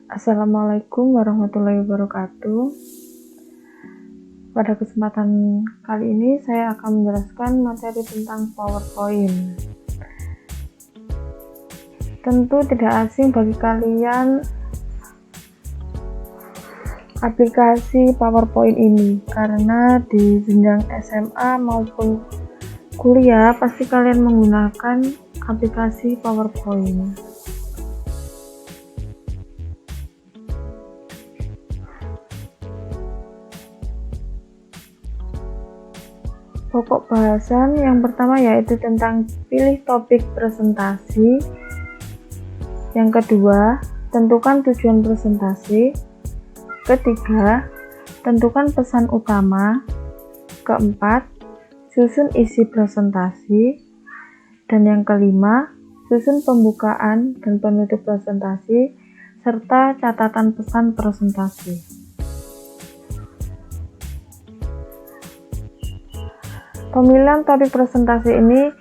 Assalamualaikum warahmatullahi wabarakatuh. Pada kesempatan kali ini saya akan menjelaskan materi tentang PowerPoint. Tentu tidak asing bagi kalian aplikasi PowerPoint ini, karena di jenjang SMA maupun kuliah pasti kalian menggunakan aplikasi PowerPoint. Pokok bahasan yang pertama yaitu tentang pilih topik presentasi. Yang kedua, tentukan tujuan presentasi. Ketiga, tentukan pesan utama. Keempat, susun isi presentasi. Dan yang kelima, susun pembukaan dan penutup presentasi serta catatan pesan presentasi. Pemilihan topik presentasi ini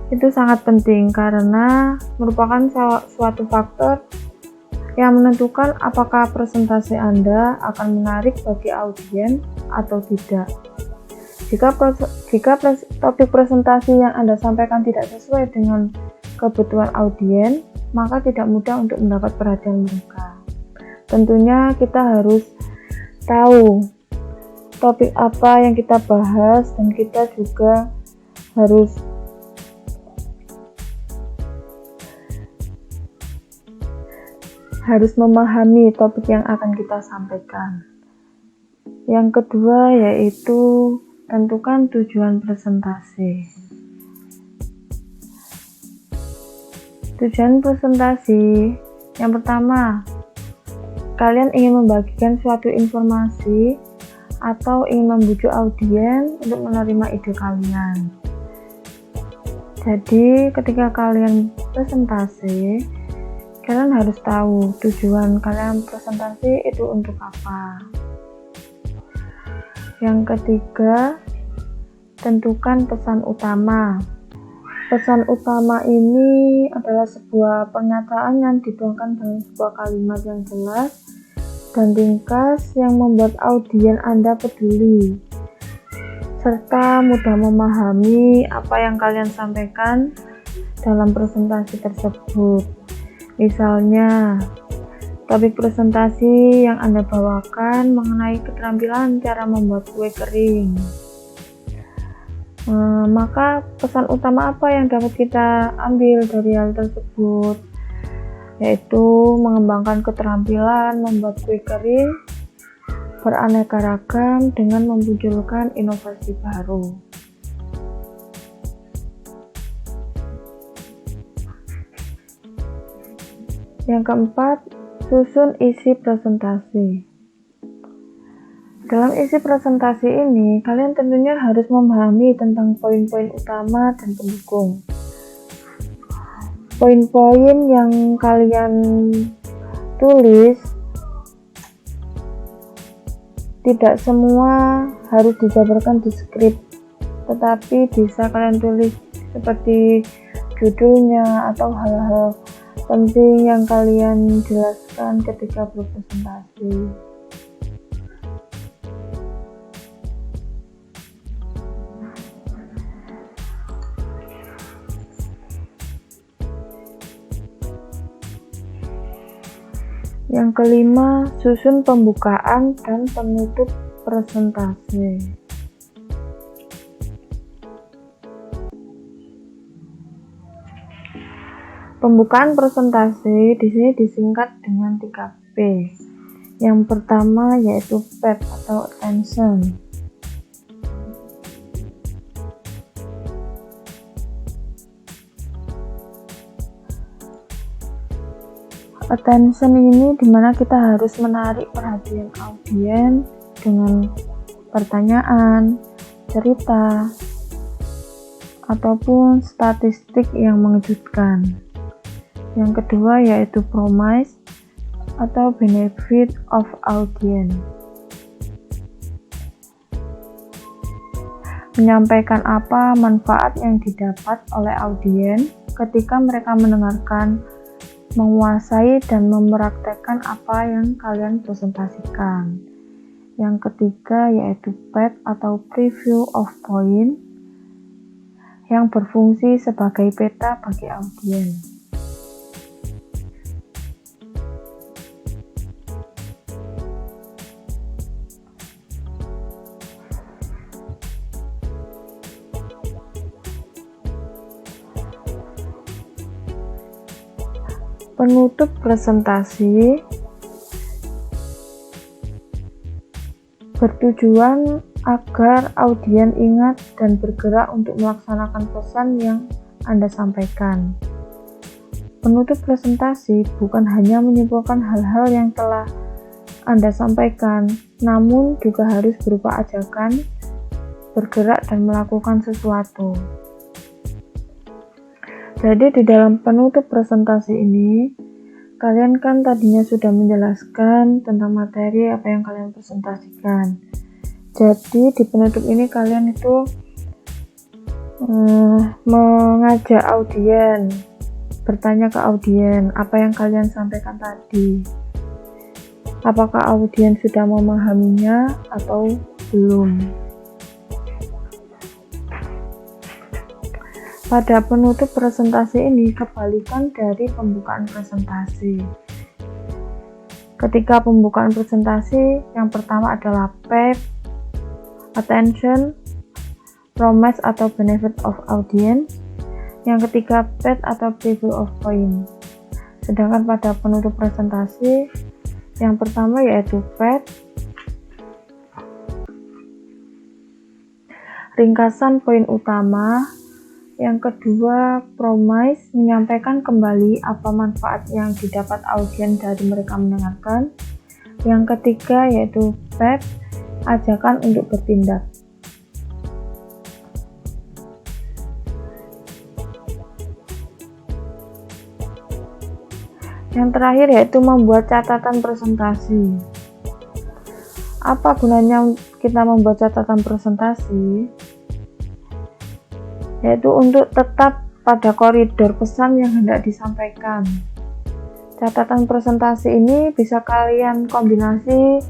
itu sangat penting karena merupakan suatu faktor yang menentukan apakah presentasi Anda akan menarik bagi audiens atau tidak. Jika topik presentasi yang Anda sampaikan tidak sesuai dengan kebutuhan audiens, maka tidak mudah untuk mendapat perhatian mereka. Tentunya kita harus tahu topik apa yang kita bahas, dan kita juga harus memahami topik yang akan kita sampaikan. Yang kedua yaitu tentukan tujuan presentasi. Tujuan presentasi yang pertama, kalian ingin membagikan suatu informasi atau ingin membujuk audiens untuk menerima ide kalian. Jadi ketika kalian presentasi, kalian harus tahu tujuan kalian presentasi itu untuk apa. Yang ketiga, tentukan pesan utama. Pesan utama ini adalah sebuah pernyataan yang dituangkan dalam sebuah kalimat yang jelas dan ringkas yang membuat audiens Anda peduli serta mudah memahami apa yang kalian sampaikan dalam presentasi tersebut. Misalnya, topik presentasi yang Anda bawakan mengenai keterampilan cara membuat kue kering. Maka pesan utama apa yang dapat kita ambil dari hal tersebut? Yaitu mengembangkan keterampilan membuat kue kering beraneka ragam dengan memunculkan inovasi baru. Yang keempat, susun isi presentasi. Dalam isi presentasi ini, kalian tentunya harus memahami tentang poin-poin utama dan pendukung. Poin-poin yang kalian tulis tidak semua harus dijabarkan di skrip, tetapi bisa kalian tulis seperti judulnya atau hal-hal penting yang kalian jelaskan ketika berpresentasi. Yang kelima, susun pembukaan dan penutup presentasi. Pembukaan presentasi di sini disingkat dengan 3P. Yang pertama yaitu PAT atau attention. Attention ini dimana kita harus menarik perhatian audiens dengan pertanyaan, cerita, ataupun statistik yang mengejutkan. Yang kedua yaitu promise atau benefit of audience. Menyampaikan apa manfaat yang didapat oleh audiens ketika mereka mendengarkan menguasai dan mempraktekkan apa yang kalian presentasikan. Yang ketiga yaitu PEP atau Preview of Point, yang berfungsi sebagai peta bagi audiens. Penutup presentasi bertujuan agar audiens ingat dan bergerak untuk melaksanakan pesan yang Anda sampaikan. Penutup presentasi bukan hanya menyimpulkan hal-hal yang telah Anda sampaikan, namun juga harus berupa ajakan, bergerak dan melakukan sesuatu. Jadi di dalam penutup presentasi ini, kalian kan tadinya sudah menjelaskan tentang materi apa yang kalian presentasikan. Jadi di penutup ini kalian itu mengajak audiens, bertanya ke audiens apa yang kalian sampaikan tadi. Apakah audiens sudah memahaminya atau belum? Pada penutup presentasi ini kebalikan dari pembukaan presentasi. Ketika pembukaan presentasi, yang pertama adalah PEP, Attention, Promise atau Benefit of Audience. Yang ketiga PET atau Preview of Point. Sedangkan pada penutup presentasi, yang pertama yaitu PET, ringkasan poin utama. Yang kedua, Promise, menyampaikan kembali apa manfaat yang didapat audiens dari mereka mendengarkan. Yang ketiga yaitu PEP, ajakan untuk bertindak. Yang terakhir yaitu membuat catatan presentasi. Apa gunanya kita membuat catatan presentasi? Yaitu untuk tetap pada koridor pesan yang hendak disampaikan. Catatan presentasi ini bisa kalian kombinasi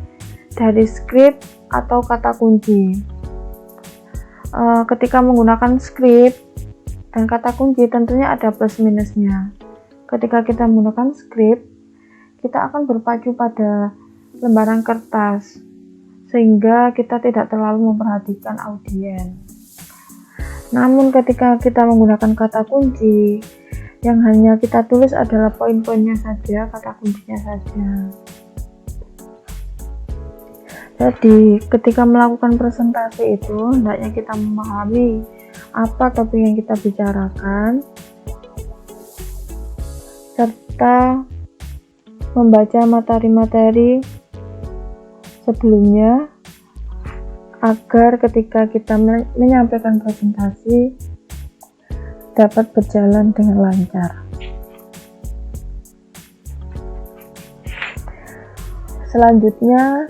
dari skrip atau kata kunci. Ketika menggunakan skrip dan kata kunci tentunya ada plus minusnya. Ketika kita menggunakan skrip, kita akan berpacu pada lembaran kertas sehingga kita tidak terlalu memperhatikan audiens. Namun ketika kita menggunakan kata kunci, yang hanya kita tulis adalah poin-poinnya saja, kata kuncinya saja. Jadi ketika melakukan presentasi itu, hendaknya kita memahami apa topik yang kita bicarakan, serta membaca materi-materi sebelumnya, agar ketika kita menyampaikan presentasi dapat berjalan dengan lancar. Selanjutnya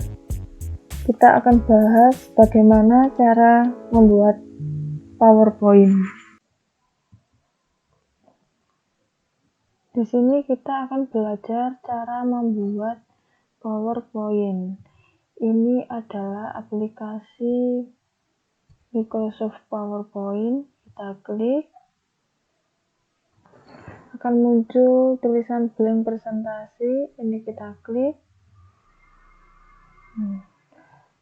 kita akan bahas bagaimana cara membuat PowerPoint. Di sini kita akan belajar cara membuat PowerPoint. Ini adalah aplikasi Microsoft PowerPoint. Kita klik, akan muncul tulisan blank presentasi. Ini kita klik.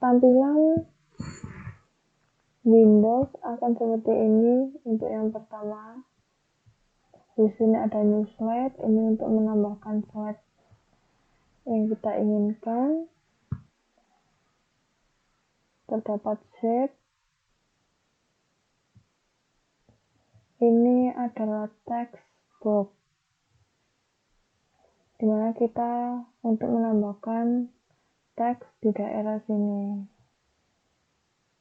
Tampilan Windows akan seperti ini. Untuk yang pertama, di sini ada new slide. Ini untuk menambahkan slide yang kita inginkan. Terdapat shape. Ini adalah text box, dimana kita untuk menambahkan teks di daerah sini.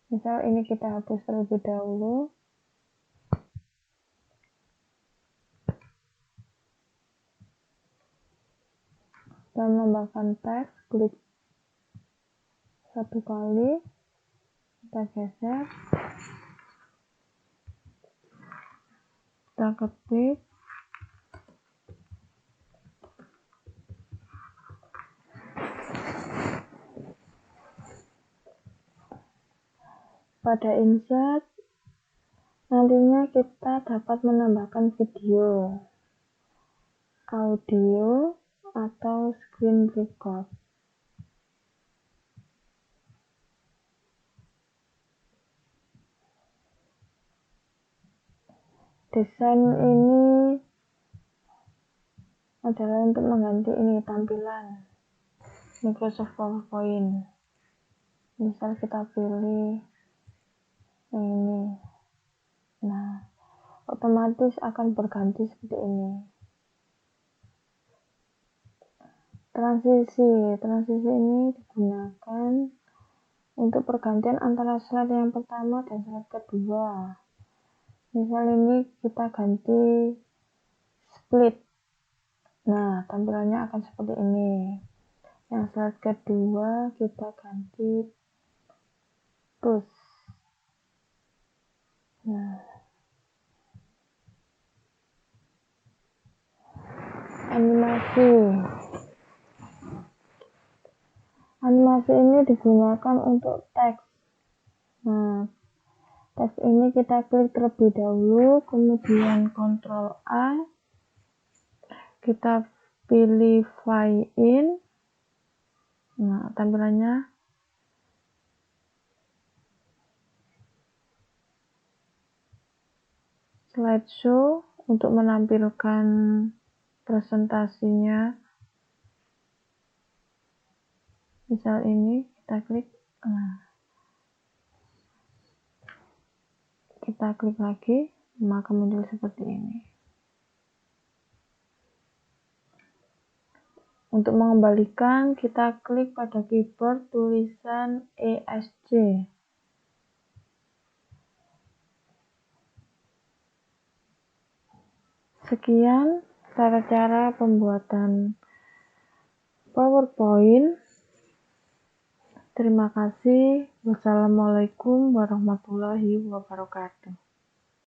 Misal ini kita hapus terlebih dahulu. Kita menambahkan teks, klik satu kali, kita geser, kita ketik, Pada insert, nantinya kita dapat menambahkan video, audio, atau screen record. Desain ini adalah untuk mengganti ini tampilan Microsoft PowerPoint. Misal kita pilih yang ini, nah otomatis akan berganti seperti ini. Transisi ini digunakan untuk pergantian antara slide yang pertama dan slide kedua. Misal ini kita ganti split, nah tampilannya akan seperti ini. Yang slide kedua kita ganti push. Nah, animasi ini digunakan untuk teks. Nah, teks ini kita klik terlebih dahulu, kemudian Ctrl A, kita pilih fly in. Nah, tampilannya slideshow untuk menampilkan presentasinya. Misal ini kita klik, nah, kita klik lagi, maka muncul seperti ini. Untuk mengembalikan, kita klik pada keyboard tulisan ESC. Sekian cara-cara pembuatan PowerPoint. Terima kasih. Wassalamualaikum warahmatullahi wabarakatuh.